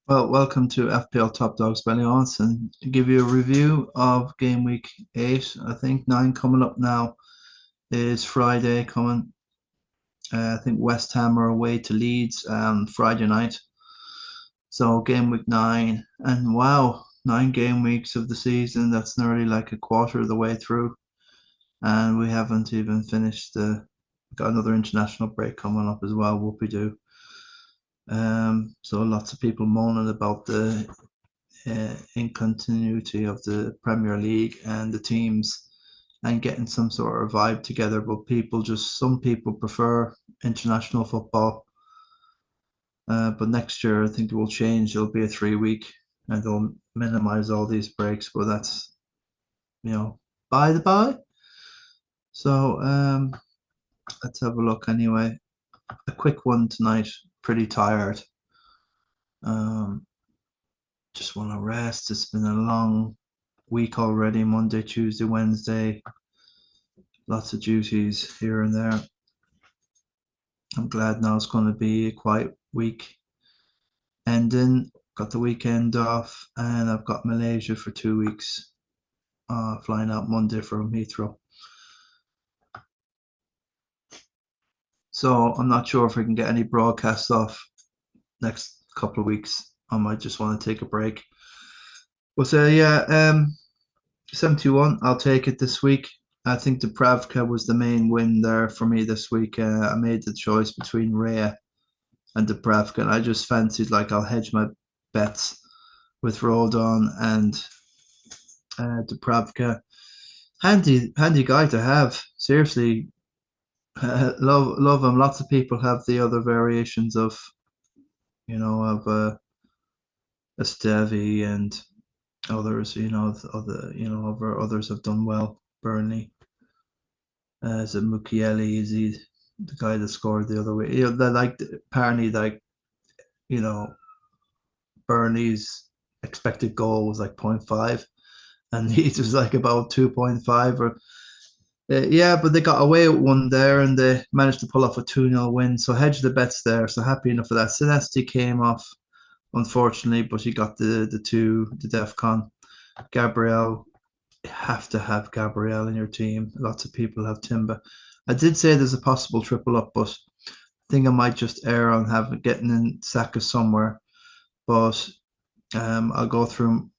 Well, welcome to FPL Top Dogs Ballyhaunis and to give you a review of game week 8. I think 9 coming up now is Friday coming. I think West Ham are away to Leeds Friday night. So game week 9. And wow, 9 game weeks of the season. That's nearly like a quarter of the way through. And we haven't even finished got another international break coming up as well, whoopie do. So lots of people moaning about the in continuity of the Premier League and the teams and getting some sort of vibe together. But some people prefer international football. But next year, I think it will change. It'll be a 3 week and they'll minimize all these breaks. But that's, you know, by the by. So let's have a look anyway. A quick one tonight. Pretty tired. Um, just want to rest. It's been a long week already. Monday, Tuesday, Wednesday. Lots of duties here and there. I'm glad now it's going to be a quiet week ending. Got the weekend off, and I've got Malaysia for 2 weeks. Flying out Monday from Heathrow. So I'm not sure if I can get any broadcasts off next couple of weeks. I might just want to take a break. But yeah, 71. I'll take it this week. I think Dubrav-YEAH was the main win there for me this week. I made the choice between Rhea and Dubrav-YEAH, and I just fancied like I'll hedge my bets with Rodon and Dubrav-YEAH. Handy guy to have. Seriously, love him. Lots of people have the other variations of of Estevi and others. Others have done well. Burnley. Is it Mukiele? Is he the guy that scored the other way? They like apparently like you know Burnley's expected goal was like zero point 0.5 and Leeds was like about 2.5 or yeah, but they got away with one there and they managed to pull off a 2-0 win. So hedge the bets there. So happy enough for that. Sinesti came off, unfortunately, but he got the DEFCON. Gabriel, have to have Gabriel in your team. Lots of people have Timber. I did say there's a possible triple up, but I think I might just err on having getting in Saka somewhere. But I'll go through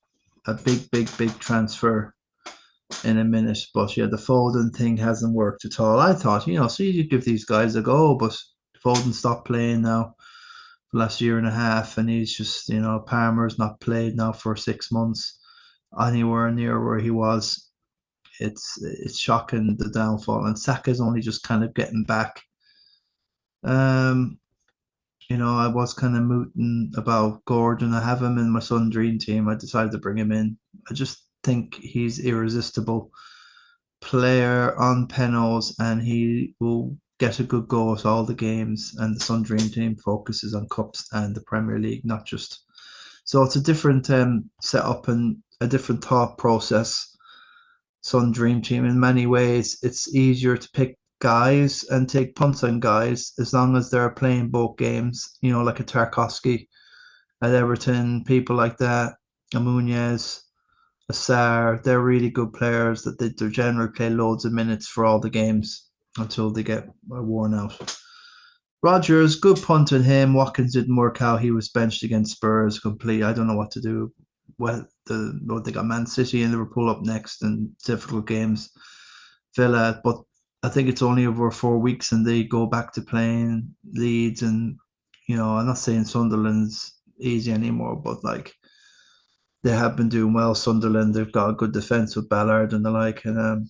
a big transfer in a minute. But yeah, the Foden thing hasn't worked at all. I thought, so you give these guys a go, but Foden stopped playing now for the last year and a half, and he's just, Palmer's not played now for 6 months anywhere near where he was. It's shocking the downfall, and Saka's only just kind of getting back. Um, I was kind of mooting about Gordon. I have him in my Sun Dream team. I decided to bring him in. I just think he's irresistible player on penalties, and he will get a good go at all the games. And the Sun Dream team focuses on cups and the Premier League, not just. So it's a different setup and a different thought process. Sun Dream team in many ways, it's easier to pick guys and take punts on guys as long as they're playing both games. Like a Tarkovsky at Everton, people like that, a Munez, a Sarr, they're really good players that they generally play loads of minutes for all the games until they get worn out. Rogers, good punt on him. Watkins didn't work out. He was benched against Spurs complete. I don't know what to do. Well, they got Man City and Liverpool up next and difficult games. Villa, but I think it's only over 4 weeks and they go back to playing Leeds and I'm not saying Sunderland's easy anymore, but like they have been doing well. Sunderland, they've got a good defense with Ballard and the like, and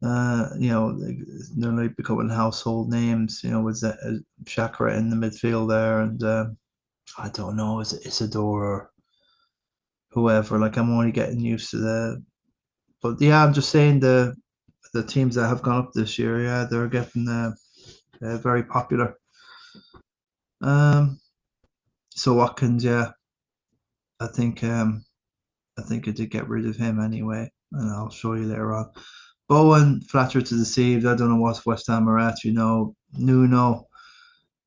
they're like becoming household names. With Shakra in the midfield there, and I don't know, is it Isidore or whoever? Like I'm only getting used to but yeah, I'm just saying the teams that have gone up this year, yeah, they're getting very popular. Um, so Watkins, yeah, I think I think I did get rid of him anyway, and I'll show you later on. Bowen, flattered to deceive. I don't know what West Ham are at. Nuno.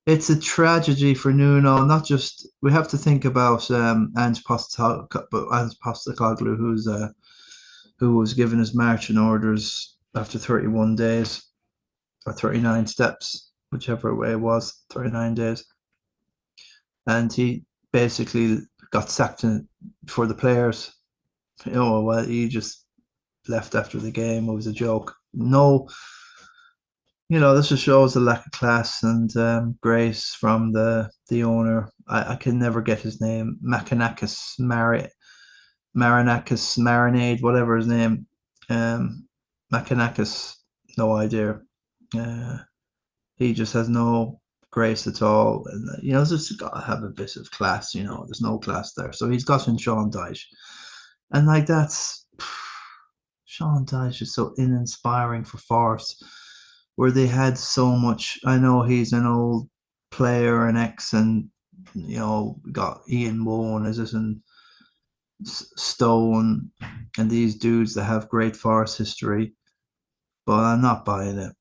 it's a tragedy for Nuno. Not just we have to think about Ange Postecoglou, who was given his marching orders after 31 days or 39 steps, whichever way it was, 39 days, and he basically got sacked for the players. Well, he just left after the game. It was a joke. No, this just shows the lack of class and grace from the owner. I can never get his name. Marinakis, Marinade, whatever his name. Um, Marinakis, no idea. Uh, he just has no grace at all. And, just got to have a bit of class, there's no class there. So he's gotten Sean Dyche. And like that's Sean Dyche is so uninspiring for Forest, where they had so much. I know he's an old player and ex, and got Ian Woan as this and Stone and these dudes that have great Forest history, but I'm not buying it.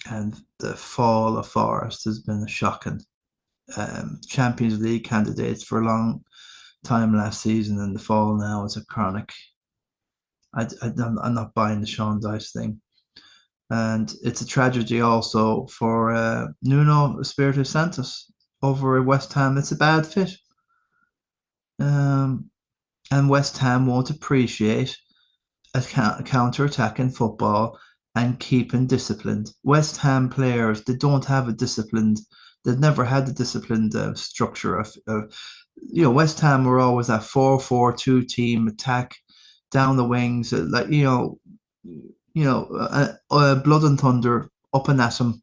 And the fall of Forest has been shocking. Champions League candidates for a long time last season, and the fall now is a chronic. I'm not buying the Sean Dyche thing. And it's a tragedy also for Nuno Espirito Santos over at West Ham. It's a bad fit. Um, and West Ham won't appreciate a counter-attacking football and keeping disciplined. West Ham players, they don't have a disciplined, they've never had the disciplined structure of West Ham were always that 4-4-2 team attack down the wings, Blood and Thunder up and at them,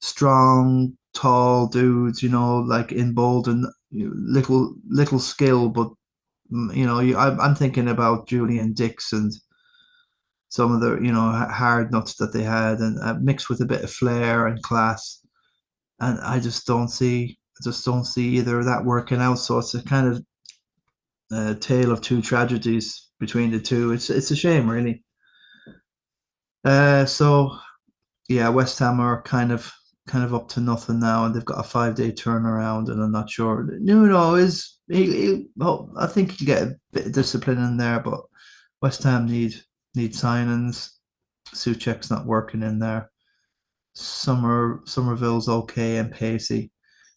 strong, tall dudes, like in bold and little skill, but I'm thinking about Julian Dix and some of the hard nuts that they had, and mixed with a bit of flair and class. And I just don't see either of that working out. So it's a kind of tale of two tragedies between the two. It's a shame, really. So yeah, West Ham are kind of up to nothing now, and they've got a 5 day turnaround, and I'm not sure. Nuno is oh, I think he'll get a bit of discipline in there, but West Ham need signings. Suchek's not working in there. Somerville's okay and pacey.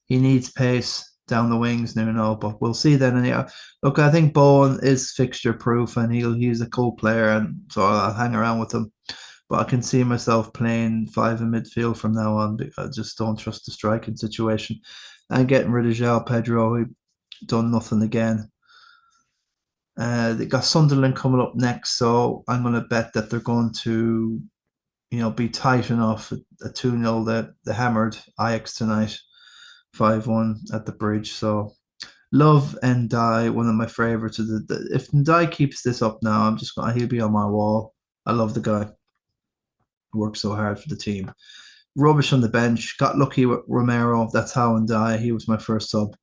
He needs pace down the wings, Nuno, but we'll see then. And yeah, look, I think Bowen is fixture proof, and he's a cool player, and so I'll hang around with him. But I can see myself playing five in midfield from now on. I just don't trust the striking situation. And getting rid of João Pedro, who done nothing again. They got Sunderland coming up next, so I'm going to bet that they're going to, be tight enough at 2-0 that they hammered Ajax tonight, 5-1 at the bridge. So love and Die, one of my favorites. If Die keeps this up now, he'll be on my wall. I love the guy. Worked so hard for the team. Rubbish on the bench. Got lucky with Romero. That's how and Die. He was my first sub.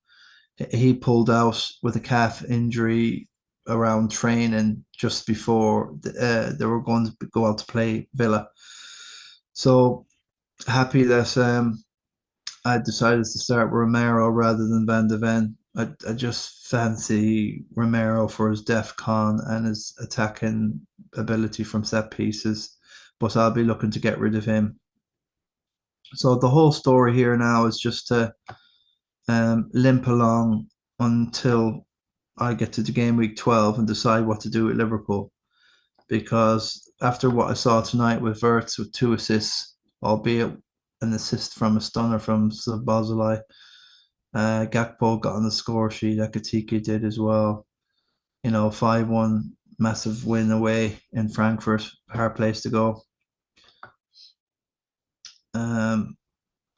He pulled out with a calf injury around training just before they were going to go out to play Villa. So happy that I decided to start Romero rather than Van de Ven. I just fancy Romero for his def con and his attacking ability from set pieces, but I'll be looking to get rid of him. So the whole story here now is just to limp along until I get to the game week 12 and decide what to do with Liverpool. Because after what I saw tonight with Wirtz with 2 assists, albeit an assist from a stunner from Szoboszlai, Gakpo got on the score sheet, Ekitike did as well. 5-1, massive win away in Frankfurt, hard place to go.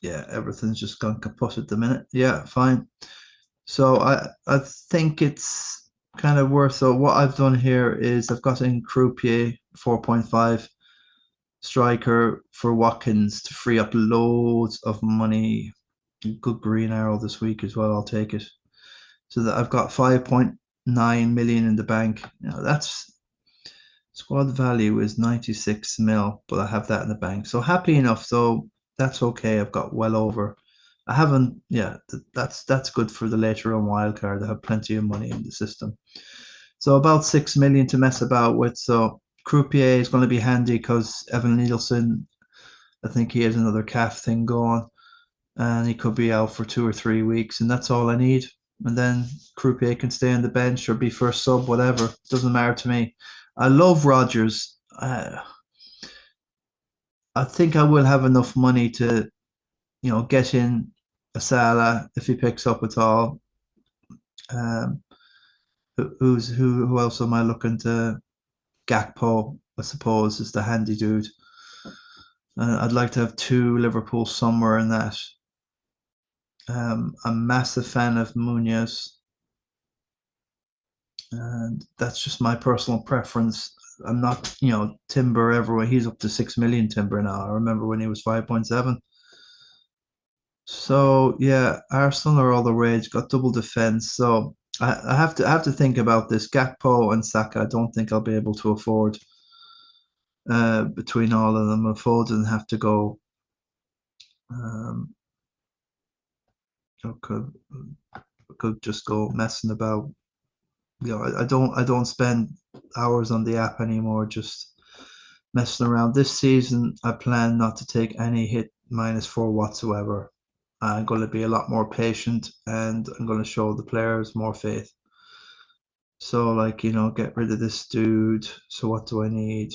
Yeah, everything's just gone kaput at the minute. Yeah, fine. So I think it's kind of worth. So what I've done here is I've got in Croupier 4.5 striker for Watkins to free up loads of money. Good green arrow this week as well. I'll take it. So that I've got 5.9 million in the bank. That's squad value is 96 mil, but I have that in the bank. So happy enough. So that's okay. I've got well over I haven't. Yeah, that's good for the later on wild card. I have plenty of money in the system. So about 6 million to mess about with. So Croupier is going to be handy because Evan Nielsen, I think he has another calf thing going, and he could be out for 2 or 3 weeks, and that's all I need. And then Croupier can stay on the bench or be first sub, whatever. Doesn't matter to me. I love Rogers. I think I will have enough money to, get in a Salah if he picks up at all. Um, who else am I looking to? Gakpo, I suppose, is the handy dude. I'd like to have two Liverpool somewhere in that. I'm a massive fan of Munoz, and that's just my personal preference. I'm not, Timber everywhere. He's up to 6 million Timber now. I remember when he was 5.7. So yeah, Arsenal are all the rage. Got double defense. So I have to think about this. Gakpo and Saka. I don't think I'll be able to afford between all of them. Foden have to go. Um, could just go messing about. I don't spend hours on the app anymore. Just messing around. This season, I plan not to take any hit -4 whatsoever. I'm going to be a lot more patient, and I'm going to show the players more faith. So, like, get rid of this dude. So, what do I need?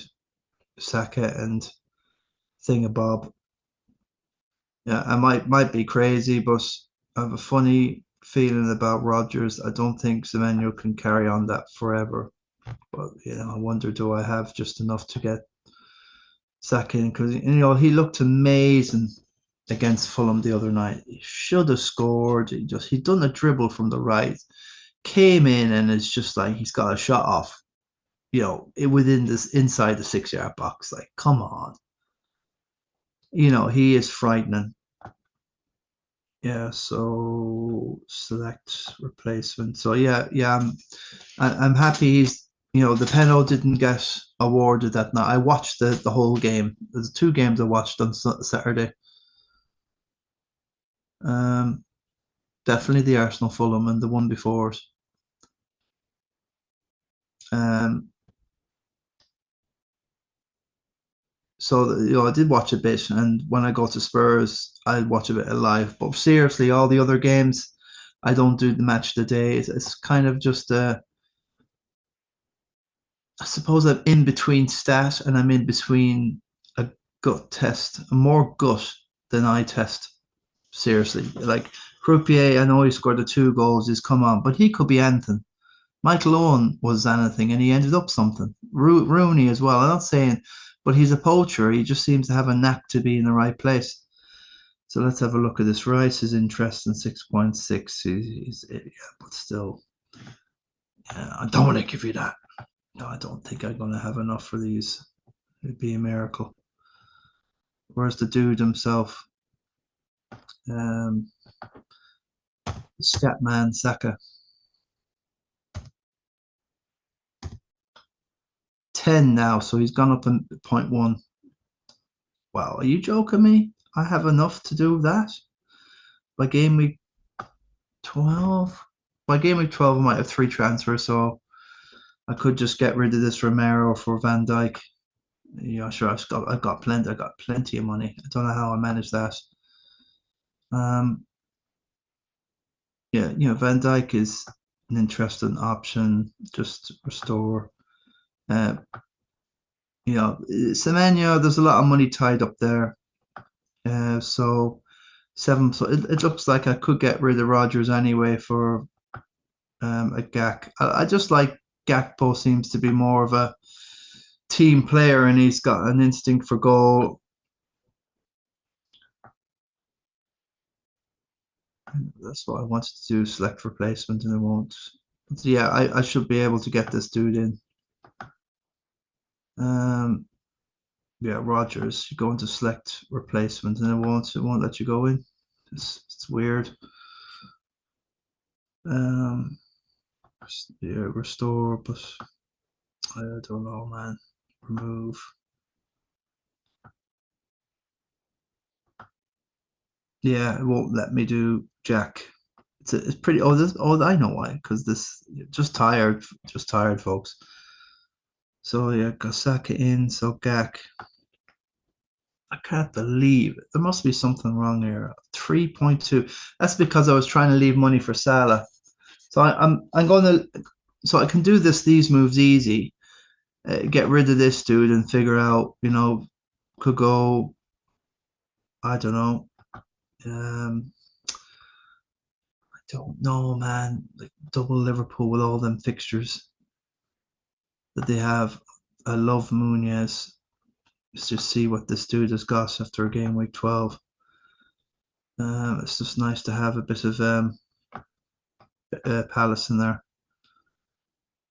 Saka and Thingabob. Yeah, I might be crazy, but I have a funny feeling about Rodgers. I don't think Semenyo can carry on that forever. But I wonder, do I have just enough to get Saka in? Because he looked amazing against Fulham the other night. He should have scored. He'd done a dribble from the right, came in, and it's just like he's got a shot off. Within this inside the 6 yard box. Like, come on. He is frightening. Yeah, so select replacement. So yeah, I'm happy the penalty didn't get awarded that night. I watched the whole game. There's 2 games I watched on Saturday. Um, Definitely the Arsenal Fulham and the one before it. Um, so I did watch a bit, and when I go to Spurs, I watch a bit of live. But seriously, all the other games, I don't do the match of the day. It's kind of just I suppose I'm in between stat and I'm in between a gut test, more gut than eye test. Seriously, like Croupier, I know he scored the 2 goals. Is come on, but he could be anything. Michael Owen was anything, and he ended up something. Rooney as well. I'm not saying, but he's a poacher. He just seems to have a knack to be in the right place. So let's have a look at this. Rice is interesting, 6.6. Yeah, but still, I don't want to give you that. No, I don't think I'm going to have enough for these. It'd be a miracle. Where's the dude himself? Um, Scatman Saka. 10 now, so he's gone up in 0.1. Wow, are you joking me? I have enough to do that? By game week 12? By game week 12, I might have 3 transfers, so I could just get rid of this Romero for Van Dijk. Yeah, sure, I've got plenty of money. I don't know how I managed that. Um, yeah, Van Dijk is an interesting option. Just restore. Uh, Semenya, there's a lot of money tied up there. So 7. So it looks like I could get rid of Rogers anyway for a Gak. I just like Gakpo seems to be more of a team player, and he's got an instinct for goal. That's what I wanted to do, select replacement, and it won't. But yeah, I should be able to get this dude in. Um, yeah, Rogers, you go into select replacement, and it won't let you go in. It's weird. Um, yeah, restore, but I don't know, man. Remove. Yeah, it won't let me do Jack. It's pretty. Oh, I know why. Because this just tired, folks. So yeah, got Saka in. So Gak. I can't believe it. There must be something wrong here. 3.2. That's because I was trying to leave money for Salah. So I'm going to so I can do these moves easy. Get rid of this dude and figure out, could go. I don't know. I don't know, man. Like double Liverpool with all them fixtures that they have. I love Munez. Let's just see what this dude has got after a game week 12. It's just nice to have a bit of Palace in there.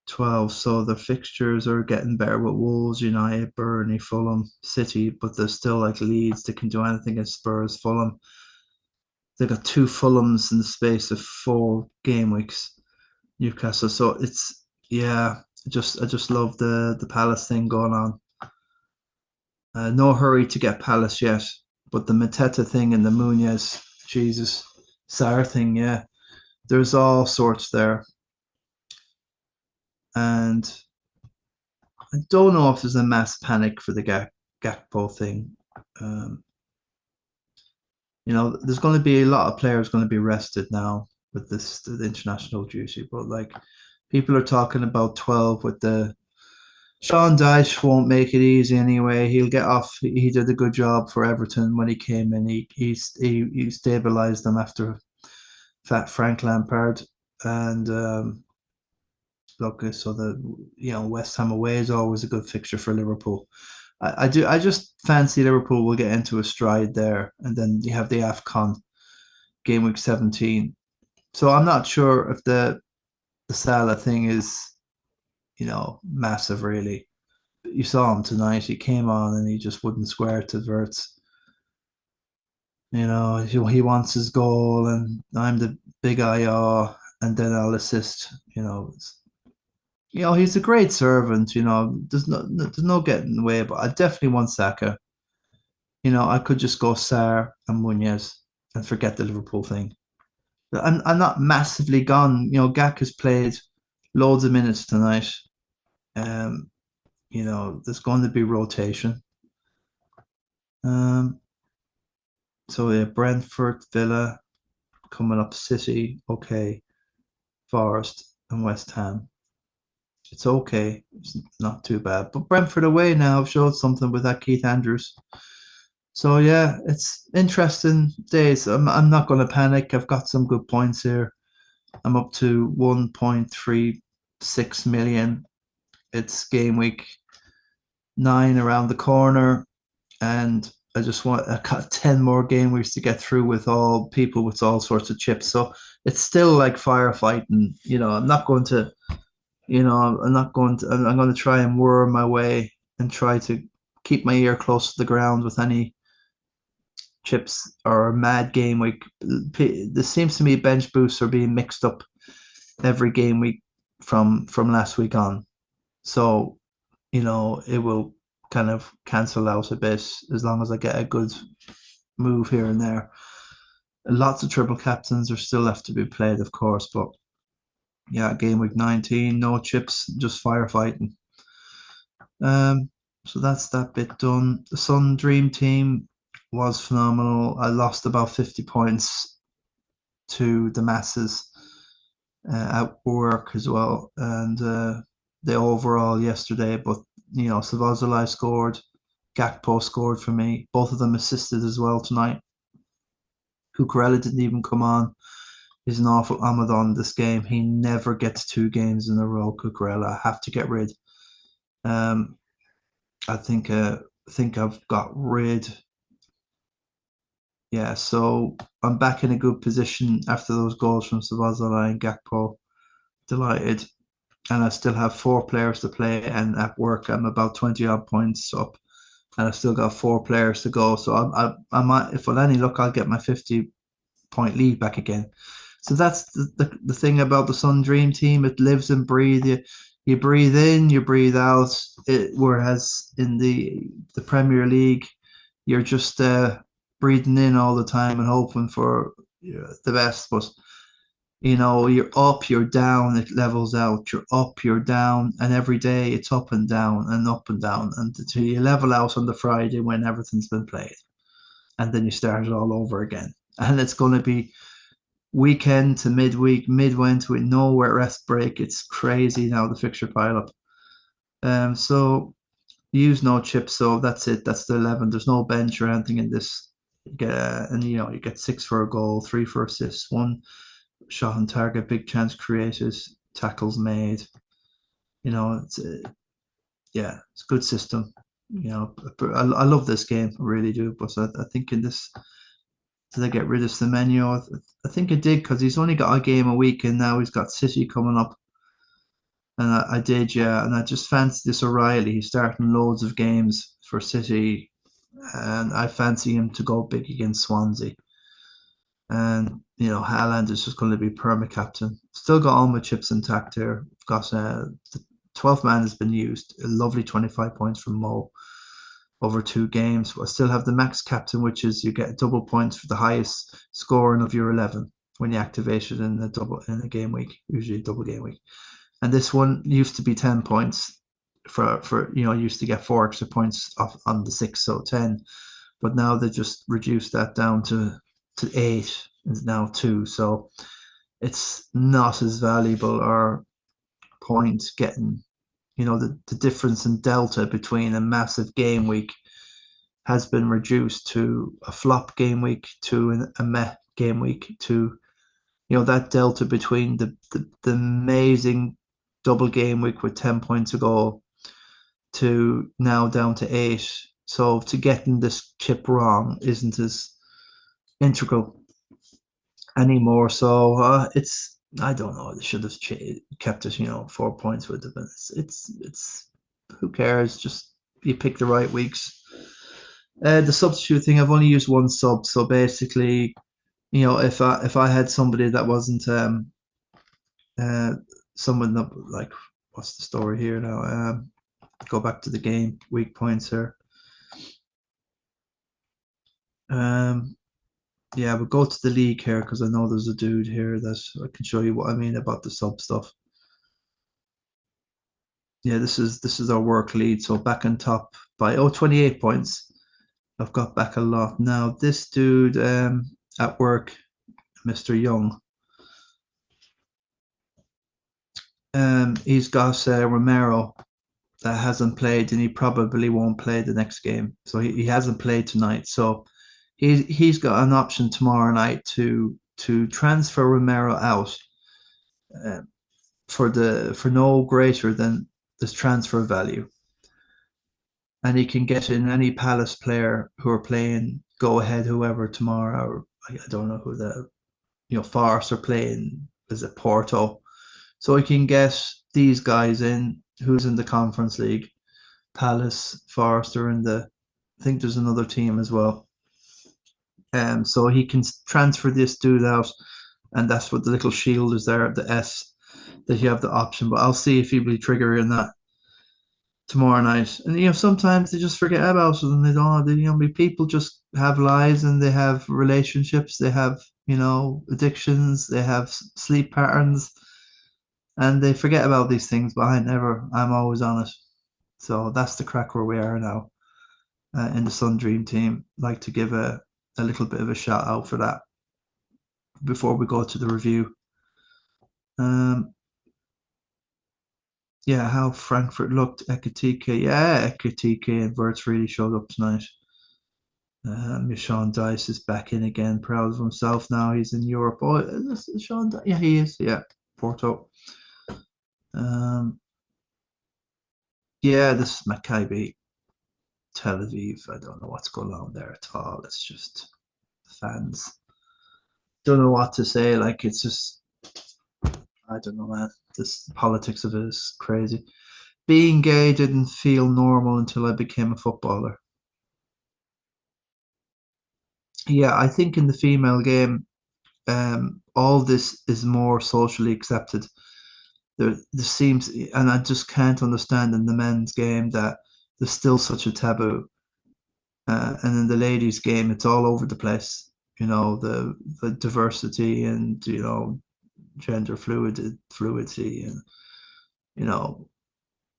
12. So the fixtures are getting better with Wolves, United, Burnley, Fulham, City, but there's still like Leeds that can do anything against Spurs, Fulham. They got two Fulhams in the space of 4 game weeks. Newcastle. So it's yeah, I just love the Palace thing going on. No hurry to get Palace yet, but the Mateta thing and the Munez, Jesus, Sarr thing, yeah. There's all sorts there, and I don't know if there's a mass panic for the Gakpo thing. Um, there's going to be a lot of players going to be rested now with the international duty, but like people are talking about 12 with the Sean Dyche won't make it easy anyway. He'll get off. He did a good job for Everton when he came in. He stabilised them after Fat Frank Lampard. And look, so West Ham away is always a good fixture for Liverpool. I just fancy Liverpool will get into a stride there, and then you have the AFCON game week 17. So I'm not sure if the Salah thing is massive really. You saw him tonight. He came on and he just wouldn't square to Verts. He wants his goal, and I'm the big IR, and then I'll assist. He's a great servant. There's no getting in the way. But I definitely want Saka. I could just go Sarr and Munez and forget the Liverpool thing. I'm not massively gone. Gak has played loads of minutes tonight. Um, there's going to be rotation. Um, so yeah, Brentford, Villa, coming up, City, okay, Forest and West Ham. It's okay. It's not too bad. But Brentford away now have showed something with that Keith Andrews. So yeah, it's interesting days. I'm not going to panic. I've got some good points here. I'm up to 1.36 million. It's game week 9 around the corner, and I got 10 more game weeks to get through with all people with all sorts of chips. So it's still like firefighting. I'm going to try and worm my way and try to keep my ear close to the ground with any chips or a mad game week. There seems to me bench boosts are being mixed up every game week from last week on. So, it will kind of cancel out a bit as long as I get a good move here and there. Lots of triple captains are still left to be played, of course, but yeah, game week 19, no chips, just firefighting. So that's that bit done. The Sun Dream Team was phenomenal. I lost about 50 points to the masses at work as well, and the overall yesterday. But Savazolai scored, Gakpo scored for me. Both of them assisted as well tonight. Cucurella didn't even come on. He's an awful Amadon this game. He never gets 2 games in a row. Cucurella, I have to get rid. Um, I think I've got rid. Yeah, so I'm back in a good position after those goals from Savazolai and Gakpo. Delighted. And I still have 4 players to play, and at work I'm about 20 odd points up, and I've still got 4 players to go. So I might, if with any luck, I'll get my 50-point lead back again. So that's the thing about the Sun Dream Team. It lives and breathes. You breathe in, you breathe out. Whereas in the Premier League, you're just breathing in all the time and hoping for the best. But you're up, you're down, it levels out. You're up, you're down, and every day it's up and down and up and down, and until you level out on the Friday when everything's been played, and then you start it all over again. And it's going to be weekend to midweek, midweek with no rest break. It's crazy now, the fixture pile up. So use no chips, so that's it. That's the 11. There's no bench or anything in this. And you get 6 for a goal, 3 for assists, 1 shot on target, big chance created, tackles made. It's it's a good system. I love this game, I really do. But I think in this, did I get rid of Semenyo? I think I did, because he's only got a game a week, and now he's got City coming up. And I did, yeah. And I just fancy this O'Reilly. He's starting loads of games for City, and I fancy him to go big against Swansea. And Haaland is just going to be perma captain. Still got all my chips intact here. Got the 12th man has been used. A lovely 25 points from Mo over 2 games. I still have the max captain, which is you get double points for the highest scoring of your 11 when you activate it in a game week, usually a double game week. And this one used to be 10 points for used to get 4 extra points off on the 6, so 10. But now they just reduced that down to 8, and now 2. So it's not as valuable or point getting, the difference in delta between a massive game week has been reduced to a flop game week to a meh game week to, that delta between the amazing double game week with 10 points a goal to now down to 8. So to getting this chip wrong isn't as integral anymore. So I don't know. They should have kept it, 4 points with it. But it's who cares? Just you pick the right weeks. The substitute thing, I've only used 1 sub. So basically, if I had somebody that wasn't someone that, like, what's the story here now? Go back to the game weak points here. Yeah, we'll go to the league here, because I know there's a dude here that I can show you what I mean about the sub stuff. Yeah, this is our work lead. So back on top by 28 points. I've got back a lot. Now this dude at work, Mr. Young, he's got Romero that hasn't played, and he probably won't play the next game. So he hasn't played tonight. So he's got an option tomorrow night to transfer Romero out for no greater than this transfer value, and he can get in any Palace player who are playing go ahead whoever tomorrow. Or I don't know who Forest are playing. Is it Porto? So he can get these guys in who's in the Conference League. Palace, Forest are in the. I think there's another team as well. So he can transfer this dude out, and that's what the little shield is there, the S, that you have the option. But I'll see if he will trigger in that tomorrow night. And sometimes they just forget about it, and they don't. People just have lives, and they have relationships, they have addictions, they have sleep patterns, and they forget about these things. But I'm always on it. So that's the crack where we are now in the Sun Dream team. Like to give a little bit of a shout out for that before we go to the review. Yeah, how Frankfurt looked. Ekatike, yeah, Ekatike and Verts really showed up tonight. Sean Dice is back in again, proud of himself now. He's in Europe. Oh, is this Sean Dice? Yeah, he is. Yeah, Porto. Yeah, this is Maccabi Tel Aviv. I don't know what's going on there at all. It's just fans. Don't know what to say. Like, it's just, I don't know, man. This politics of it is crazy. Being gay didn't feel normal until I became a footballer. Yeah, I think in the female game, all this is more socially accepted. There seems, and I just can't understand in the men's game that there's still such a taboo. And in the ladies' game, it's all over the place. The diversity and gender fluidity, and you know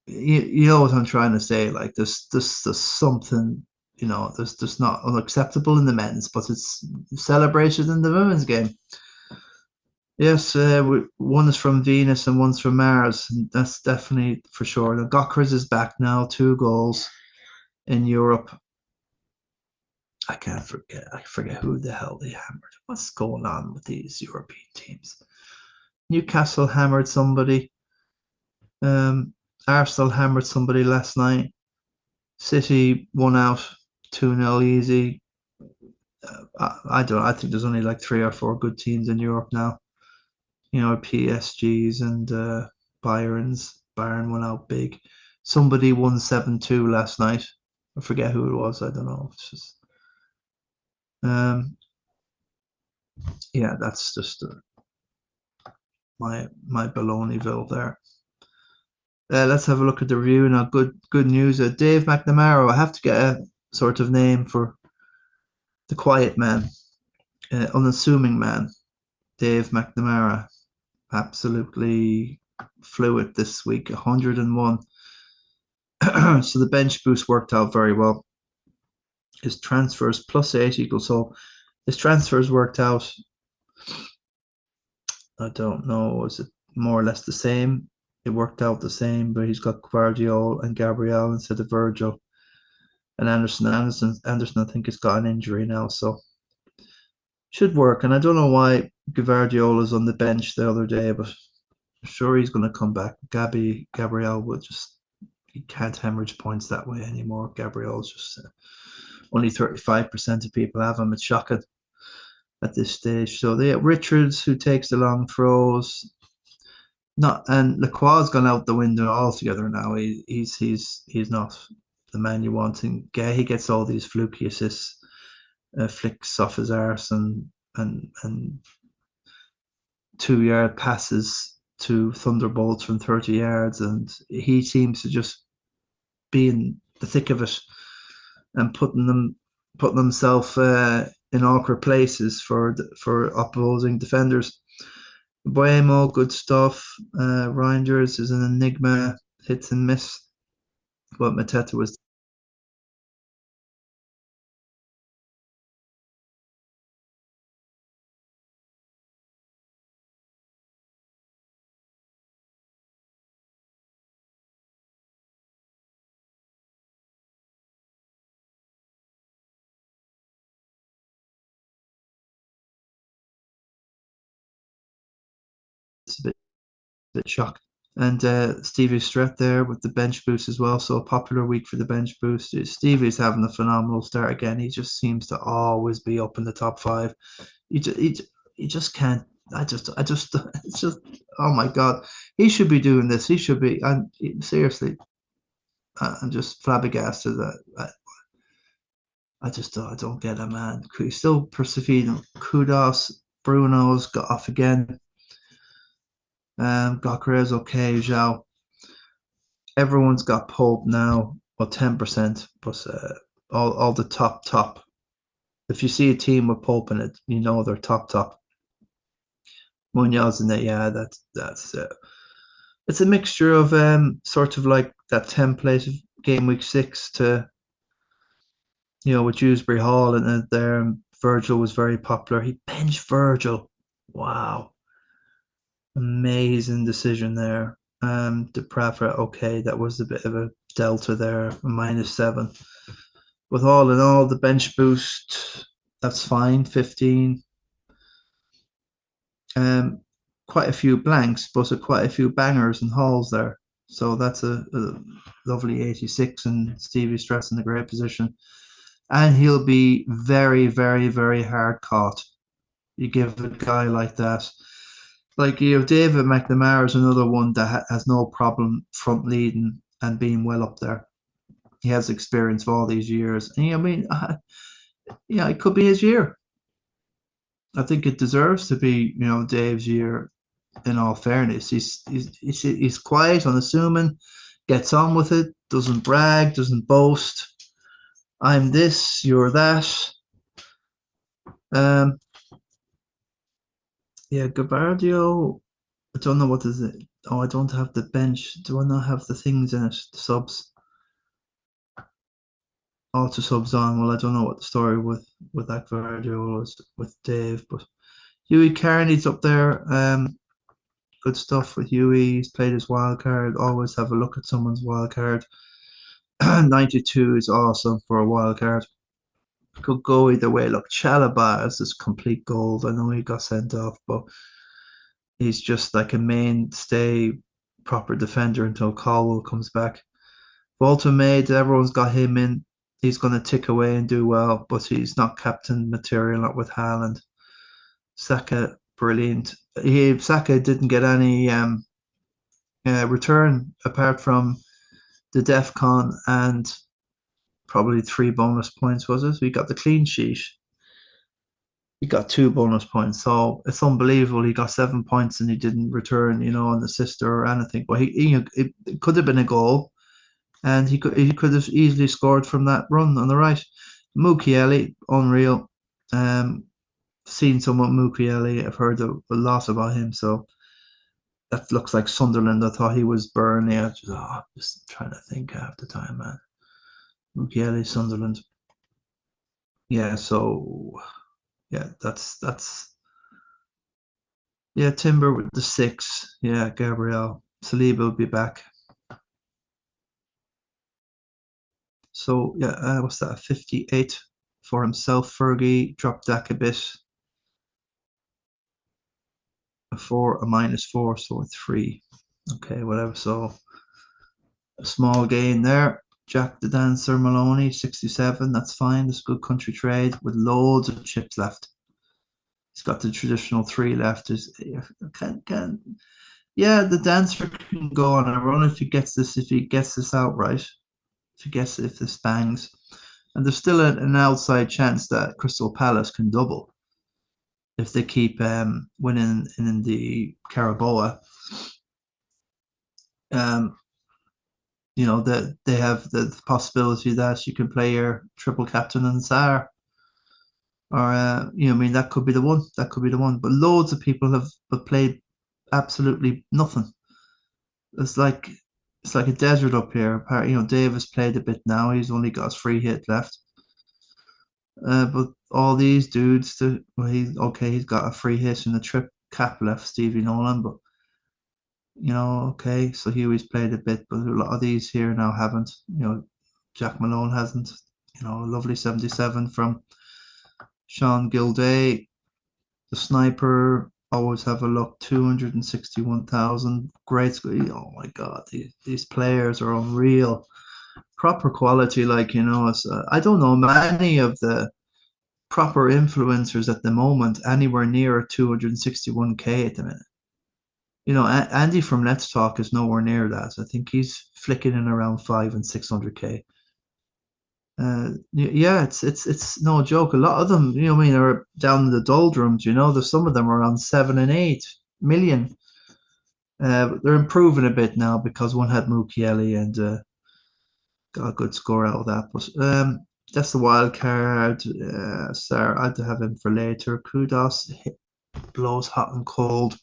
you know what I'm trying to say. Like there's something, there's not unacceptable in the men's, but it's celebrated in the women's game. Yes, one is from Venus and one's from Mars. And that's definitely for sure. Now, Gokras is back now, 2 goals in Europe. I can't forget. I forget who the hell they hammered. What's going on with these European teams? Newcastle hammered somebody. Arsenal hammered somebody last night. City won out 2-0 easy. I don't. I think there's only like 3 or 4 good teams in Europe now. PSGs and Bayerns. Bayern went out big. Somebody won 7-2 last night. I forget who it was. I don't know. It's just, yeah, that's just my Baloneyville there. Let's have a look at the review now. Good news. Dave McNamara. I have to get a sort of name for the quiet man, unassuming man. Dave McNamara. Absolutely fluid this week. 101. So the bench boost worked out very well. His transfers +8 equals, so his transfers worked out. I don't know, is it more or less the same? It worked out the same, but he's got Guardiola and Gabriel instead of Virgil. And Anderson, I think, has got an injury now, so should work. And I don't know why Guardiola's on the bench the other day, but I'm sure he's going to come back. Gabriel would just, he can't hemorrhage points that way anymore. Gabriel's just only 35% of people have him. It's shocking at this stage. So they have Richards, who takes the long throws. And Lacroix's gone out the window altogether now. He's not the man you want. And he gets all these fluky assists, flicks off his arse, and 2-yard passes to thunderbolts from 30 yards, and he seems to just be in the thick of it and putting himself in awkward places for opposing defenders. Buemo, good stuff. Reinders is an enigma, hits and miss. But Mateta was a bit shocked. And Stevie Stret there with the bench boost as well. So a popular week for the bench boost. Stevie's having a phenomenal start again. He just seems to always be up in the top 5. He just can't. It's just, oh my God. He should be doing this. He should be. And seriously, I'm just flabbergasted that. I don't get it, man. He's still persevering. Kudos. Bruno's got off again. Gokras okay. Zhao. Everyone's got Pope now. Well, 10%, but all the top. If you see a team with Pope in it, you know they're top. Munoz in it, yeah, that's it's a mixture of sort of like that template of game week 6 to with Dewsbury Hall in it there. Virgil was very popular. He benched Virgil. Wow. Amazing decision there. Dubrav-YEAH, okay, that was a bit of a delta there, -7. With all in all, the bench boost, that's fine, 15. Quite a few blanks, but quite a few bangers and hauls there. So that's a lovely 86, and Stevie Stress in a great position. And he'll be very, very, very hard caught. You give a guy like that. Like David McNamara is another one that has no problem front leading and being well up there. He has experience for all these years. And I mean, it could be his year. I think it deserves to be, Dave's year. In all fairness, he's quiet, unassuming, gets on with it, doesn't brag, doesn't boast. I'm this, you're that. Um, yeah, Gavardio. I don't know what is it. Oh, I don't have the bench. Do I not have the things in it? The subs, auto subs on. Well, I don't know what the story with that Gavardio was with Dave, but Hughie Carney's up there. Good stuff with Hughie. He's played his wild card. Always have a look at someone's wild card. 92 is awesome for a wild card. Could go either way. Look, Chalaba is this complete gold. I know he got sent off, but he's just like a mainstay, proper defender until Caldwell comes back. Walter Maid, everyone's got him in. He's going to tick away and do well, but he's not captain material, not with Haaland. Saka, brilliant. Saka didn't get any return apart from the DEFCON and probably 3 bonus points, was it? We got the clean sheet. He got 2 bonus points, so it's unbelievable. He got 7 points and he didn't return, an assist or anything. But it could have been a goal, and he could have easily scored from that run on the right. Mukiele, unreal. Seen someone Mukiele. I've heard a lot about him, so that looks like Sunderland. I thought he was Burnley. Just trying to think half the time, man. Mukiele, Sunderland. Yeah, so yeah, that's yeah, Timber with the 6. Yeah, Gabriel. Saliba will be back. So yeah, what's that? 58 for himself. Fergie dropped back a bit. A 4, a -4, so a 3. Okay, whatever. So a small gain there. Jack the Dancer Maloney, 67. That's fine. That's good country trade with loads of chips left. He's got the traditional 3 left. Yeah, the dancer can go on a run if he gets this out right. If this bangs. And there's still an outside chance that Crystal Palace can double if they keep winning in the Carabao. Um, that they have the possibility that you can play your triple captain and Tsar, or I mean that could be the one. That could be the one. But loads of people have played absolutely nothing. It's like it's like a desert up here. Davis played a bit now. He's only got his free hit left. But all these dudes, well, he's got a free hit and a trip cap left, Stevie Nolan. But okay, so he always played a bit, but a lot of these here now haven't. Jack Malone hasn't. A lovely 77 from Sean Gilday. The sniper, always have a look. 261,000. Great. Oh my God, these players are unreal. Proper quality, I don't know many of the proper influencers at the moment anywhere near 261k at the minute. Andy from Let's Talk is nowhere near that. I think he's flicking in around 500 and 600k. Yeah, it's no joke. A lot of them, are down in the doldrums. There's some of them are around 7 and 8 million. They're improving a bit now because one had Mukiele and got a good score out of that. But that's the wild card. Sir, I'd have him for later. Kudos blows hot and cold.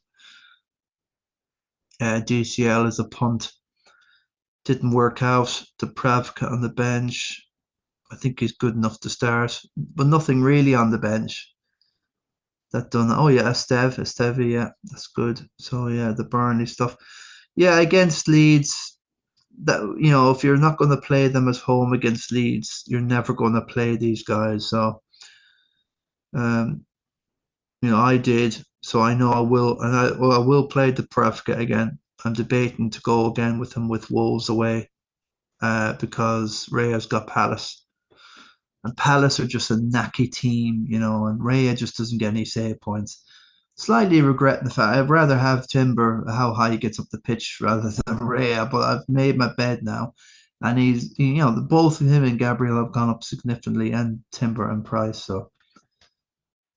DCL is a punt. Didn't work out. Dubrav-YEAH on the bench. I think he's good enough to start, but nothing really on the bench. That done. Oh yeah, Esteve, yeah, that's good. So yeah, the Burnley stuff. Yeah, against Leeds, that if you're not going to play them at home against Leeds, you're never going to play these guys. So, um, I did, so I know I will, and I will play the Dubrav-YEAH again. I'm debating to go again with him with Wolves away, because Raya's got Palace. And Palace are just a knacky team, and Raya just doesn't get any save points. Slightly regretting the fact I'd rather have Timber how high he gets up the pitch rather than Raya, but I've made my bed now. And he's, both of him and Gabriel have gone up significantly, and Timber and Price. So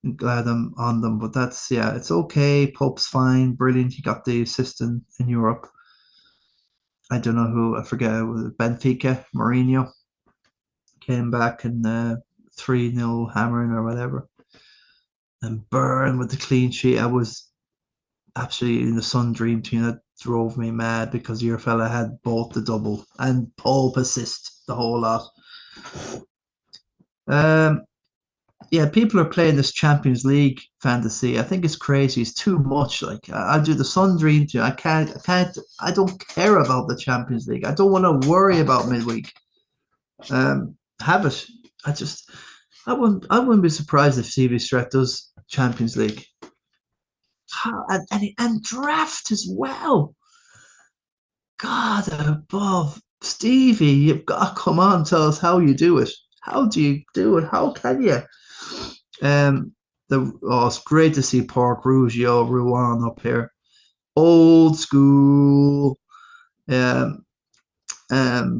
I'm glad I'm on them. But yeah, it's okay. Pope's fine, brilliant. He got the assistant in Europe. I don't know who, I forget, Benfica, Mourinho. came back and 3-0 hammering or whatever. And Burn with the clean sheet. I was absolutely in the Sun Dream team. That drove me mad because your fella had both the double and pole assist, the whole lot. Um, yeah, people are playing this Champions League fantasy. I think it's crazy. It's too much. Like I do the Sun Dream team. I don't care about the Champions League. I don't want to worry about midweek. Have it. I just, I wouldn't be surprised if CV Strat does Champions League. And draft as well. God above. Stevie, you've got to come on, tell us how you do it. How do you do it? How can you? It's great to see Park Ruggiero Rouen up here. Old school. Um,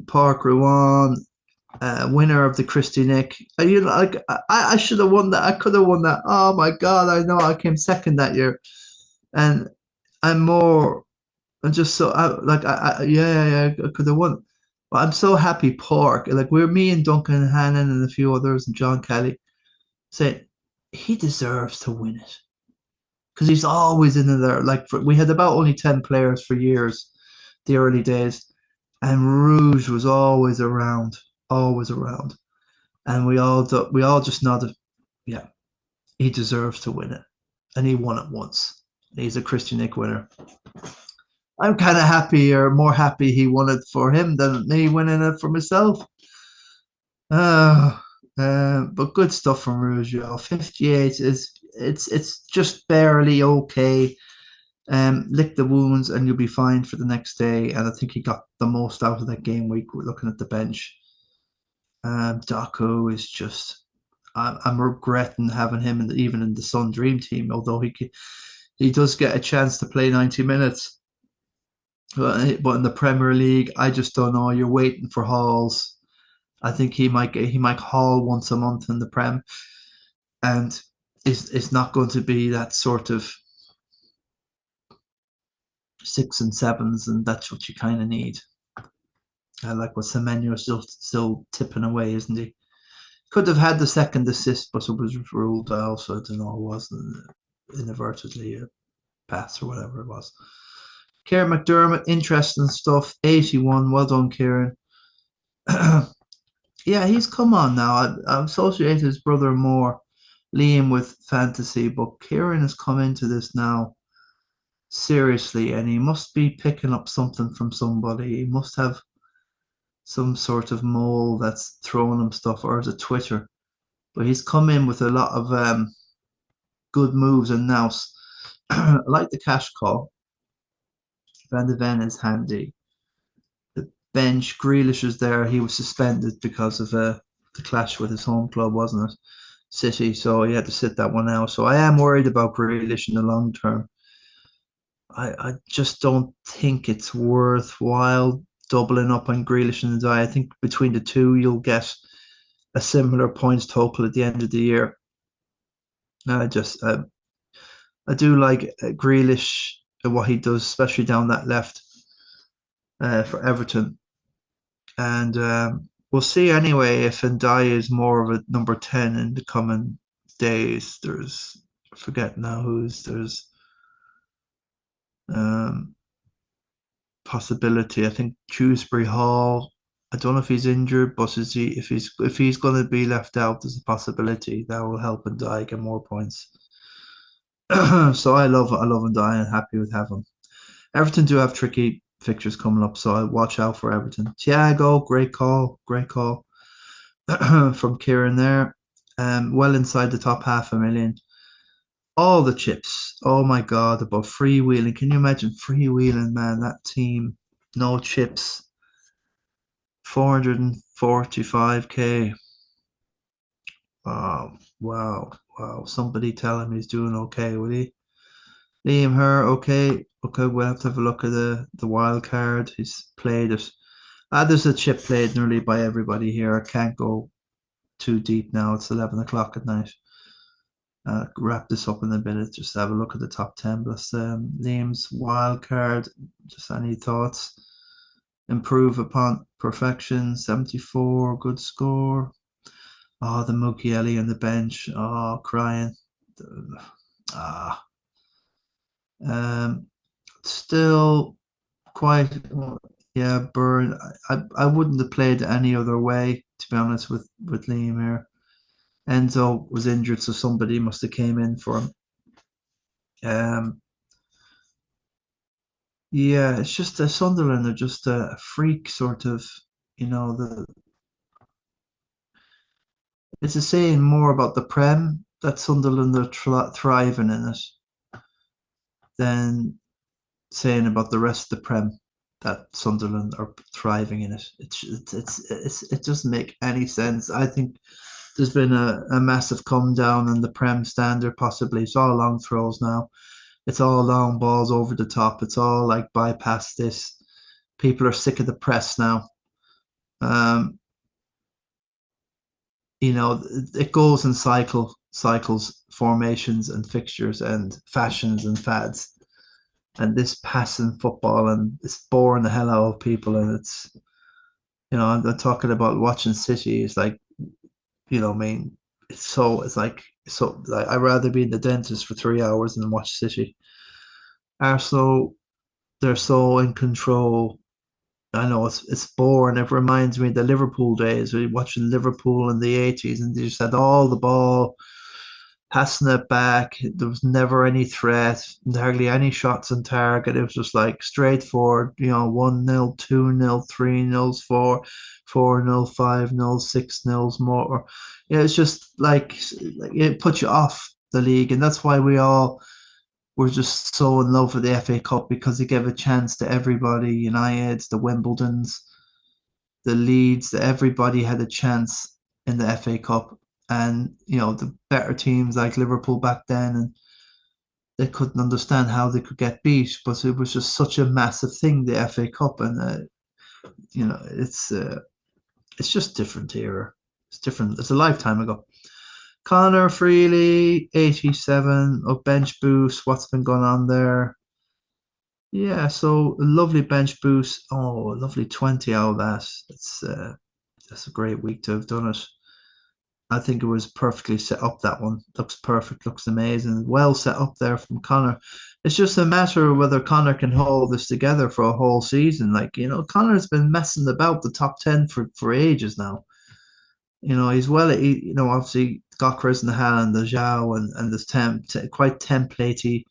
Park Rouen, winner of the Christy Nick. You know, like I should have won that. I could have won that. Oh my God, I know I came second that year, and I'm more. I'm just so I could have won. But I'm so happy Park. Like we're me and Duncan Hannon and a few others and John Kelly saying he deserves to win it because he's always in there. We had about only 10 players for years, the early days, and Rouge was always around, and we all just nodded. Yeah, he deserves to win it, and he won it once. He's a Christian Nick winner. I'm kind of happy, or more happy, he won it for him than me winning it for myself. Uh, but good stuff from Rougeau. 58 is it's just barely okay. Lick the wounds and you'll be fine for the next day. And I think he got the most out of that game week. We're looking at the bench. Daco is just. I'm regretting having him even in the Sun Dream team, although he does get a chance to play 90 minutes. But in the Premier League, I just don't know. You're waiting for Halls. I think he might haul once a month in the Prem, and it's not going to be that sort of 6 and 7s, and that's what you kind of need. I like what Semenyo is still tipping away, isn't he? Could have had the second assist, but it was ruled out, so I don't know. It wasn't inadvertently a pass or whatever it was. Kieran McDermott, interesting stuff. 81, well done, Kieran. Yeah, he's come on now. I associate his brother more, Liam, with fantasy, but Kieran has come into this now seriously, and he must be picking up something from somebody. He must have some sort of mole that's throwing him stuff, or is it Twitter? But he's come in with a lot of good moves and now. I like the cash call. Van de Ven is handy. The bench, Grealish is there. He was suspended because of the clash with his home club, wasn't it? City, so he had to sit that one out. So I am worried about Grealish in the long term. I just don't think it's worthwhile doubling up on Grealish and I think between the two, you'll get a similar points total at the end of the year. I just I do like Grealish and what he does, especially down that left for Everton. And we'll see anyway if Ndai is more of a number 10 in the coming days. I forget now there's um, possibility. I think Dewsbury Hall. I don't know if he's injured, but if he's going to be left out, there's a possibility that will help Ndai get more points. So I love Ndai and happy with having. Everton do have tricky fixtures coming up, so I watch out for Everton. Thiago, great call from Kieran there. Well inside the top 500,000. All the chips. Oh my God, about freewheeling. Can you imagine freewheeling, man? That team, no chips. 445k. Wow. Somebody tell him he's doing okay, will he? Liam Her, okay. Okay, we'll have to have a look at the wild card. He's played it. There's a chip played nearly by everybody here. I can't go too deep now. It's 11 o'clock at night. Wrap this up in a minute. Just have a look at the top 10 plus Liam's wild card. Just any thoughts? improve upon perfection. 74, good score. Oh, the Mukiele on the bench. Oh, crying. Ah, um, still quite. Yeah, Burn. I wouldn't have played any other way, to be honest, with Liam here. Enzo was injured, so somebody must have came in for him. Um, yeah, it's just Sunderland are just a freak sort of. The it's a saying more about the Prem that Sunderland are thriving in it than saying about the rest of the Prem that Sunderland are thriving in it. It doesn't make any sense. I think there's been a massive come down in the Prem standard. Possibly it's all long throws now. It's all long balls over the top. It's all like bypass this. People are sick of the press now. Um, it goes in cycles, formations and fixtures and fashions and fads. And this passing football and it's boring the hell out of people. And I'm talking about watching City. It's like, I mean, it's like I'd rather be in the dentist for 3 hours than watch City. Arsenal, they're so in control. I know it's boring. It reminds me of the Liverpool days. We watching Liverpool in the 80s and they just had all the ball, passing it back. There was never any threat, hardly any shots on target. It was just like straightforward, 1-0, 2-0, 3-0, 4-0, 5-0, 6-0 more. Yeah, it's just like it puts you off the league, and that's why we all were just so in love with the FA Cup because it gave a chance to everybody, Uniteds, the Wimbledons, the Leeds, that everybody had a chance in the FA Cup. And, the better teams like Liverpool back then, and they couldn't understand how they could get beat, but it was just such a massive thing, the FA Cup. And, it's just different era. It's different. It's a lifetime ago. Connor Freely, 87, of bench boost. What's been going on there? Yeah, so a lovely bench boost. Oh, a lovely 20 out of that. That's a great week to have done it. I think it was perfectly set up, that one. Looks perfect, looks amazing. Well set up there from Connor. It's just a matter of whether Connor can hold this together for a whole season. Like, Connor's been messing about the top 10 for ages now. He's obviously got Chris and Haaland, the Zhao, and this quite templatey,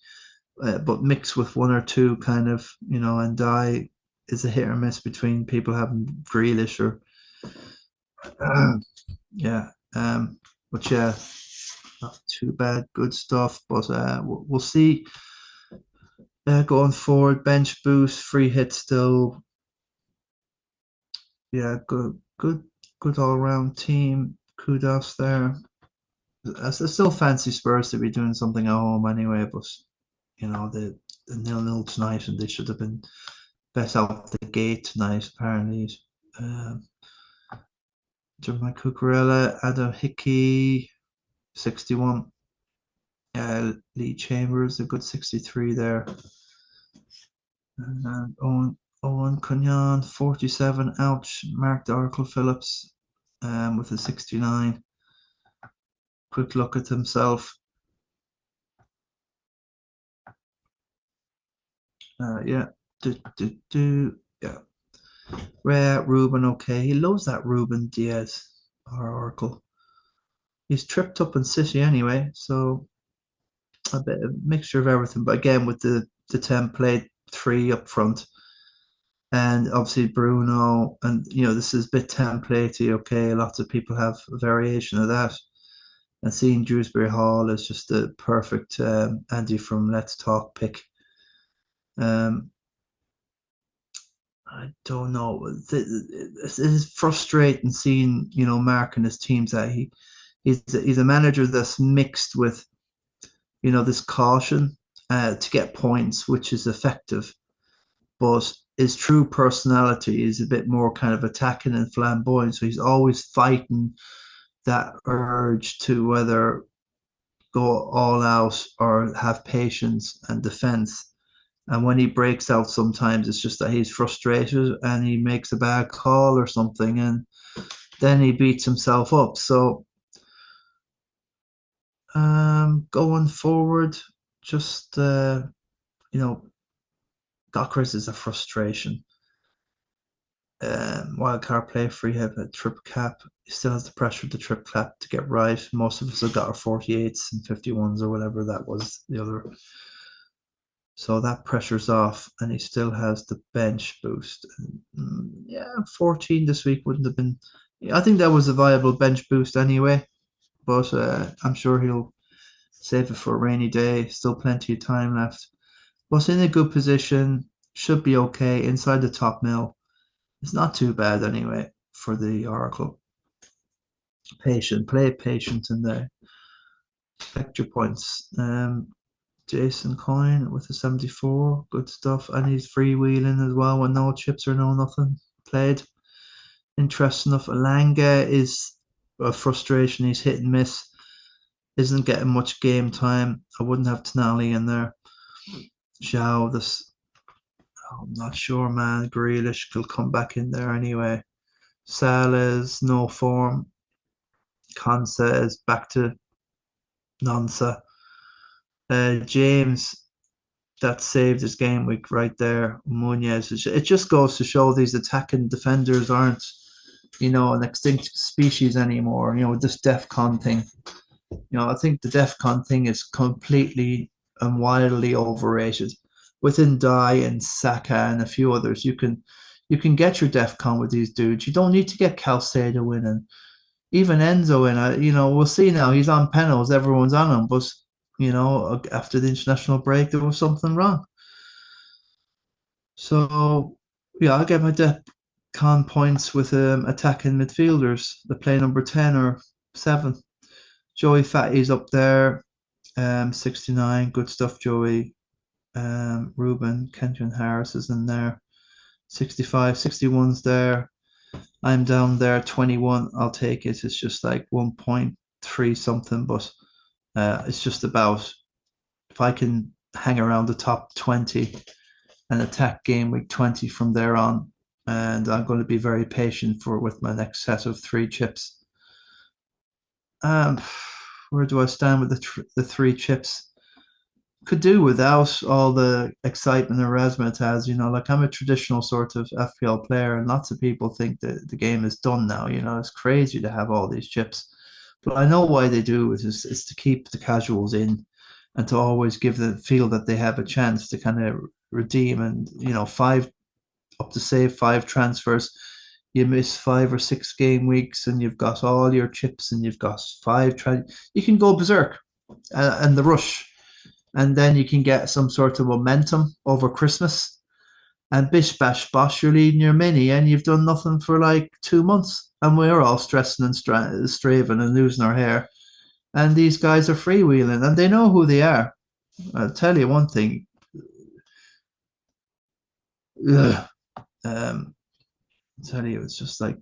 but mixed with one or two kind of, and Die is a hit or miss between people having Grealish or, yeah. But yeah, not too bad, good stuff. But we'll see. Going forward, bench boost, free hit still. Yeah, good all round team. Kudos there. I still fancy Spurs to be doing something at home anyway, but the 0-0 tonight, and they should have been bet out the gate tonight, apparently. Jermaine Cucurella, Adam Hickey, 61. Lee Chambers, a good 63 there. And Owen Cunyon, 47. Ouch. Mark Oracle Phillips with a 69. Quick look at himself. Yeah. Yeah. Rare Ruben, okay. He loves that Ruben Diaz or Oracle. He's tripped up in City anyway, so a bit of mixture of everything. But again, with the template three up front, and obviously Bruno, and this is a bit templatey. Okay, lots of people have a variation of that. And seeing Dewsbury Hall is just the perfect Andy from Let's Talk pick. I don't know. It is frustrating seeing Mark and his teams that he's a manager that's mixed with this caution to get points, which is effective, but his true personality is a bit more kind of attacking and flamboyant. So he's always fighting that urge to whether go all out or have patience and defense. And when he breaks out, sometimes it's just that he's frustrated and he makes a bad call or something, and then he beats himself up. So going forward, just you know, Dockers is a frustration. Wildcard play free have a triple cap. He still has the pressure of the triple cap to get right. Most of us have got our 48s and 51s or whatever that was the other. So that pressure's off, and he still has the bench boost. Yeah, 14 this week wouldn't have been. I think that was a viable bench boost anyway, but I'm sure he'll save it for a rainy day. Still plenty of time left. Was in a good position. Should be okay inside the top mill. It's not too bad anyway for the Oracle. Play patient in there. Vector points. Jason Coyne with a 74, good stuff, and he's freewheeling as well with no chips or no nothing played. Interesting enough, Alanga is a frustration. He's hit and miss, isn't getting much game time. I wouldn't have Tonali in there. Zhao, I'm not sure, man. Grealish could come back in there anyway. Salah's no form. Konsa is back to Nonsa. James, that saved his game week right there. Munez, it just goes to show these attacking defenders aren't, an extinct species anymore. This DEFCON thing. I think the DEFCON thing is completely and wildly overrated. Within Dye and Saka and a few others, you can get your DEFCON with these dudes. You don't need to get Calcedo in and even Enzo in. We'll see now. He's on penalties. Everyone's on him, but after the international break, there was something wrong. So yeah, I'll get my DEFCON points with attacking midfielders. The play number 10 or 7. Joey Fatty's up there. 69, good stuff, Joey. Ruben, Kenton Harris is in there. 65, 61's there. I'm down there, 21. I'll take it. It's just like 1.3 something, but it's just about if I can hang around the top 20 and attack game week 20 from there on. And I'm going to be very patient with my next set of 3 chips. Where do I stand with the 3 chips? Could do without all the excitement and razzmatazz. Like I'm a traditional sort of FPL player, and lots of people think that the game is done now. It's crazy to have all these chips, but I know why they do it. Is to keep the casuals in, and to always give them feel that they have a chance to kind of redeem. And 5 up to save 5 transfers. You miss 5 or 6 game weeks, and you've got all your chips, and you've got 5. You can go berserk, and the rush, and then you can get some sort of momentum over Christmas. And bish bash bosh, you're leading your mini, and you've done nothing for like 2 months, and we're all stressing and straving and losing our hair. And these guys are freewheeling, and they know who they are. I'll tell you one thing. Ugh. Tell you, it's just like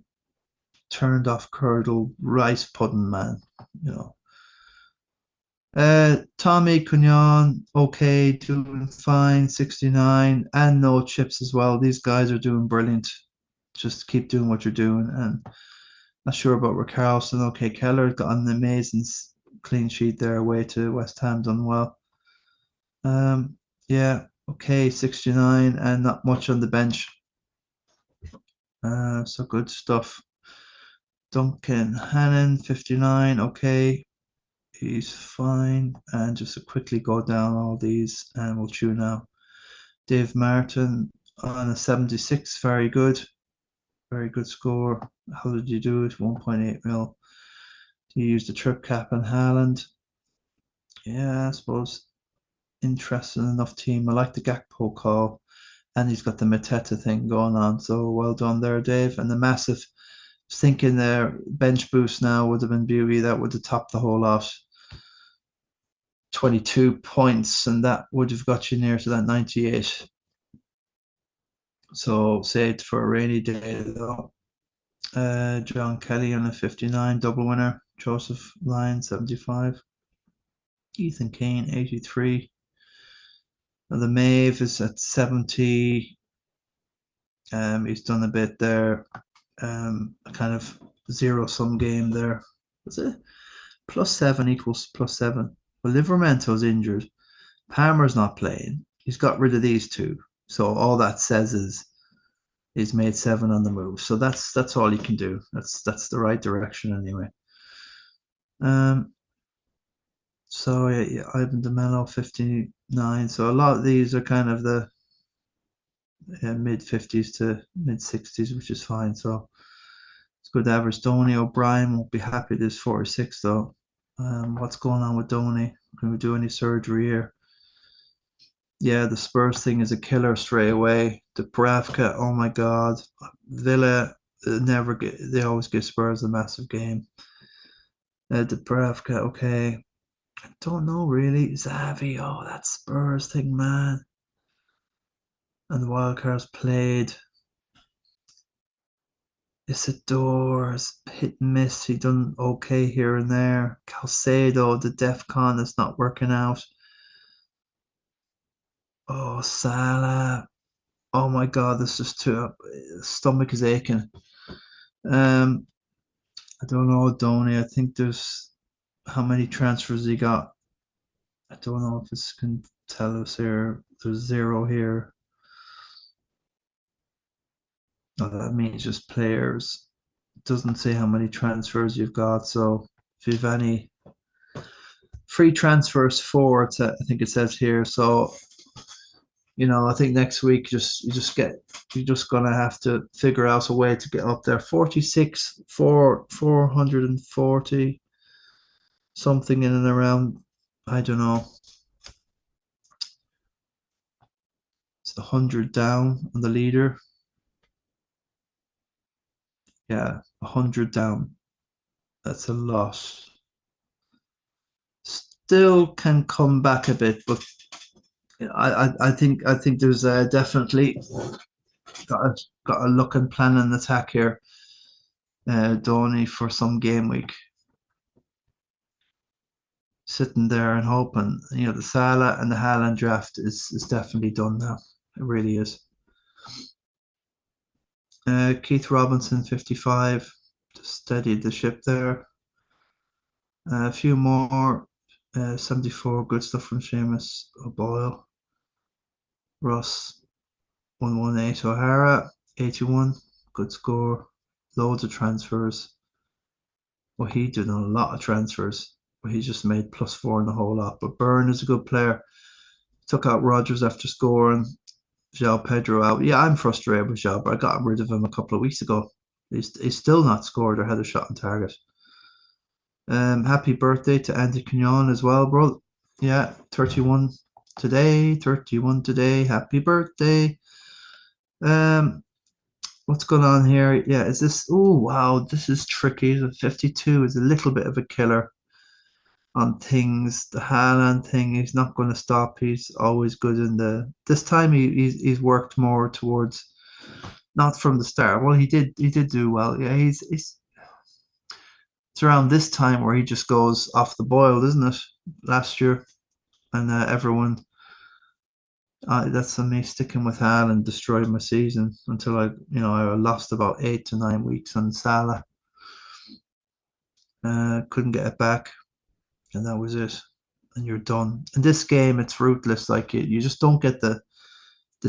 turned off curdled rice pudding, man. Tommy Cunyon, okay, doing fine, 69, and no chips as well. These guys are doing brilliant. Just keep doing what you're doing. And not sure about Richarlison. Okay, Keller got an amazing clean sheet there away to West Ham, done well. Yeah, okay, 69, and not much on the bench. So good stuff. Duncan Hannon, 59, okay. He's fine. And just to quickly go down all these, and we'll chew now. Dave Martin on a 76, very good. Very good score. How did you do it? 1.8 mil. You used the trip cap on Haaland. Yeah, I suppose interesting enough team. I like the Gakpo call, and he's got the Mateta thing going on. So well done there, Dave. And the massive thinking there bench boost now would have been beauty. That would have topped the whole lot. 22 points, and that would have got you near to that 98. So saved for a rainy day though. John Kelly on a 59, double winner. Joseph Lyon, 75. Ethan Kane, 83. And the Maeve is at 70. He's done a bit there. A kind of zero sum game there. Was it? +7 equals +7. Well, Livermento's injured. Palmer's not playing. He's got rid of these two. So all that says is he's made 7 on the move. So that's all he can do. That's the right direction anyway. Um, so yeah, Ivan DeMello 59. So a lot of these are kind of the mid 50s to mid 60s, which is fine. So it's good average. Donny O'Brien won't be happy this 46 though. What's going on with Donny? Can we do any surgery here? Yeah, the Spurs thing is a killer straight away. Dubrav-YEAH, oh my God. Villa never get, they always give Spurs a massive game. Dubrav-YEAH, okay. I don't know really. Xavi, oh, that Spurs thing, man. And the wildcards played. Isidore's hit and miss. He done okay here and there. Calcedo, the DEF CON is not working out. Oh, Salah. Oh my God, this is too. Stomach is aching. I don't know, Donny. I think there's how many transfers he got. I don't know if this can tell us here. There's 0 here. Oh, that means just players. It doesn't say how many transfers you've got. So if you've any free transfers, 4, I think it says here. So I think next week you're just gonna have to figure out a way to get up there. 46 for 440 something in and around. I don't know. It's 100 down on the leader. Yeah, 100 down. That's a lot. Still can come back a bit, but I think there's definitely got a look and plan and attack here, Donny, for some game week. Sitting there and hoping, the Salah and the Haaland draft is definitely done now. It really is. Keith Robinson, 55, just steadied the ship there. A few more, 74, good stuff from Seamus O'Boyle. Ross, 118. O'Hara, 81, good score. Loads of transfers. Well, he did a lot of transfers, but he just made +4 in the whole lot. But Byrne is a good player. Took out Rogers after scoring. João Pedro out. Yeah, I'm frustrated with João, but I got rid of him a couple of weeks ago. He's still not scored or had a shot on target. Happy birthday to Andy Quignon as well, bro. Yeah, 31 today. 31 today. Happy birthday. What's going on here? Yeah, is this? Oh wow, this is tricky. The 52 is a little bit of a killer on things. The Haaland thing, he's not going to stop. He's always good in the. This time he's worked more towards, not from the start. Well, he did do well. Yeah, he's it's around this time where he just goes off the boil, isn't it? Last year, and everyone. That's me sticking with Haaland destroyed my season until I lost about 8 to 9 weeks on Salah. Couldn't get it back, and that was it. And you're done. In this game, it's ruthless. Like you just don't get the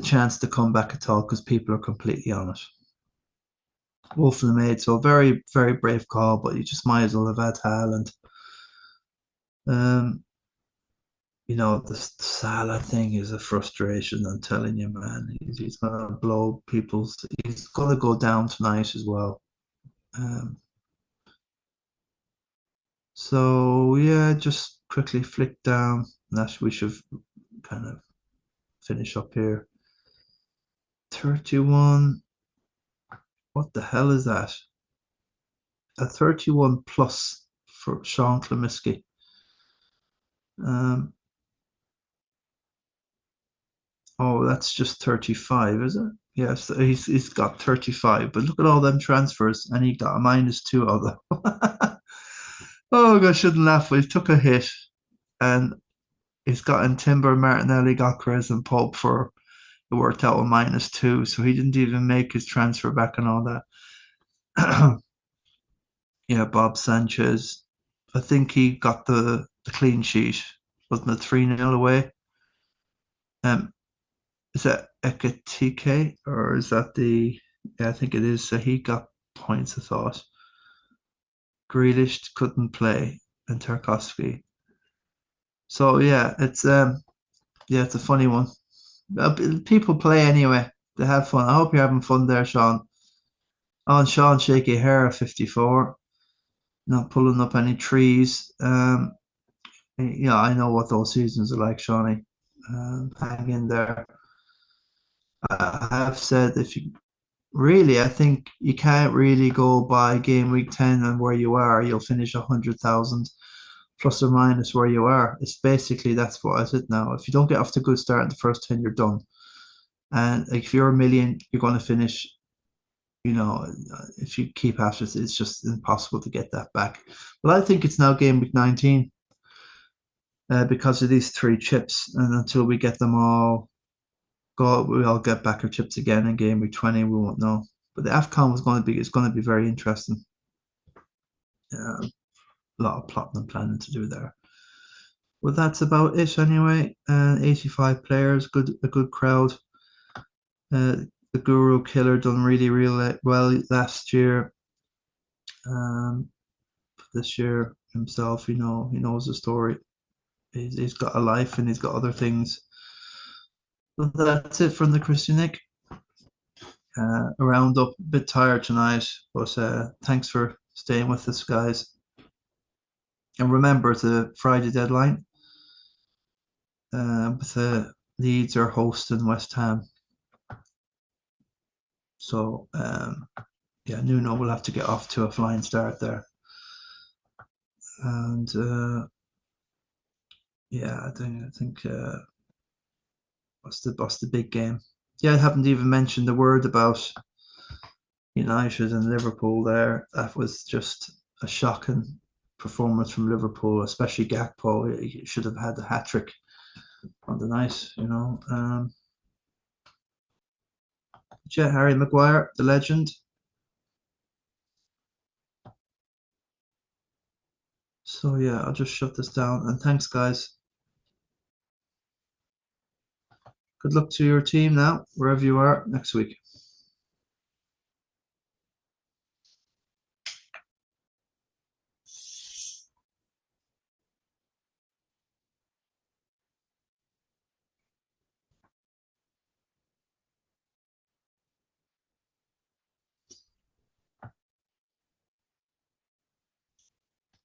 chance to come back at all because people are completely on it. Wolf and the Maid, so very, very brave call, but you just might as well have had Haaland. The Salah thing is a frustration. I'm telling you, man. He's gonna blow people's. He's gonna go down tonight as well. So yeah, just quickly flick down. That we should kind of finish up here. 31. What the hell is that? A 31 plus for Sean Klimiski. Oh, that's just 35, is it? Yes, he's got 35, but look at all them transfers, and he got a -2 out of them. Oh, God, I shouldn't laugh, but he took a hit, and he's gotten Timber, Martinelli, Gyökeres, and Pope for it worked out with -2, so he didn't even make his transfer back and all that. Yeah, Bob Sanchez. I think he got the clean sheet. Wasn't it 3-0 away? Um, is that Ekatike or is that the? Yeah, I think it is. So he got points. I thought Grealish couldn't play and Tarkovsky. So yeah, it's a funny one. People play anyway. They have fun. I hope you're having fun there, Sean. Oh, and Sean Shaky Hair at 54, not pulling up any trees. Yeah, I know what those seasons are like, Shawnee. Hang in there. I have said if you really, I think you can't really go by game week 10 and where you are. You'll finish 100,000 plus or minus where you are. It's basically that's what I said now. If you don't get off to a good start in the first 10, you're done. And like, if you're a million, you're going to finish. If you keep after it, it's just impossible to get that back. But I think it's now game week 19 because of these three chips, and until we get them all we all get back our chips again in game week 20. We won't know. But the AFCON is going to be very interesting. A lot of plotting and planning to do there. Well, that's about it anyway. 85 players, a good crowd. The Guru Killer done really well last year. This year himself, he knows the story. He's got a life and he's got other things. But that's it from the Christian Nick. A roundup, a bit tired tonight, but thanks for staying with us, guys. And remember, it's a Friday deadline. With Leeds are hosting West Ham. So, yeah, Nuno will have to get off to a flying start there. And yeah, I think what's the big game? Yeah, I haven't even mentioned the word about United and Liverpool there. That was just a shocking performance from Liverpool, especially Gakpo. He should have had the hat trick on the night, Yeah, Harry Maguire, the legend. So yeah, I'll just shut this down and thanks, guys. Good luck to your team now, wherever you are next week.